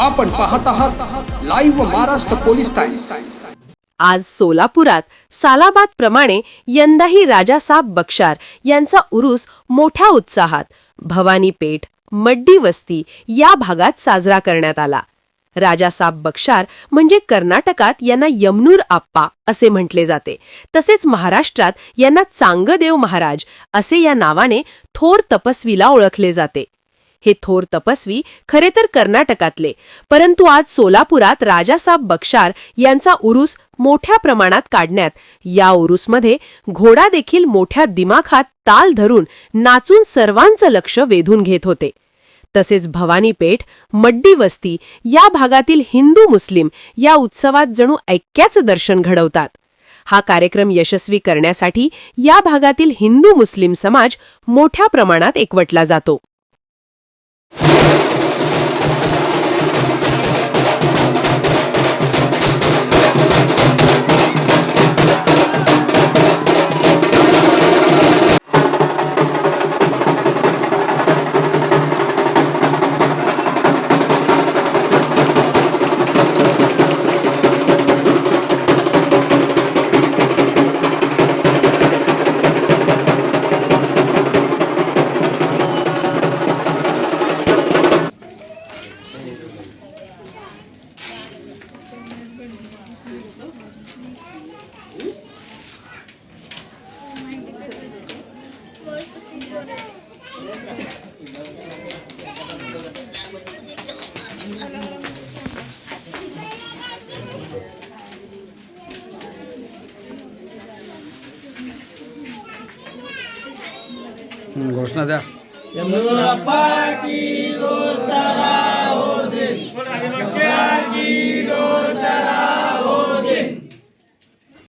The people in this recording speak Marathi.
आपण पाहत आहात लाईव्ह महाराष्ट्र पोलीस टाइम्स। आज सोलापुरात सालाबाद प्रमाणे यंदाही राजासाब बक्षार यांचा उरूस मोठ्या उत्साहात भवानी पेठ, मड्डी वस्ती या भागात साजरा करण्यात आला। राजासाब बक्षार म्हणजे कर्नाटकात यांना यमनूर आप्पा असे म्हटले जाते, तसेच महाराष्ट्रात यांना चांगदेव महाराज असे या नावाने थोर तपस्वीला ओळखले जाते। हे थोर तपस्वी खरे तर कर्नाटकातले, परंतु आज सोलापुरात राजासाब बक्षार यांचा उरूस मोठ्या प्रमाणात काढण्यात, या उरूसमध्ये घोडा देखील मोठ्या दिमाखात ताल धरून नाचून सर्वांचं लक्ष वेधून घेत होते। तसेच भवानी पेठ, मड्डी वस्ती या भागातील हिंदू मुस्लिम या उत्सवात जणू ऐक्याचं दर्शन घडवतात। हा कार्यक्रम यशस्वी करण्यासाठी या भागातील हिंदू मुस्लिम समाज मोठ्या प्रमाणात एकवटला जातो। घोषणा द्या। यमनूर अप्पा की दोस्ताना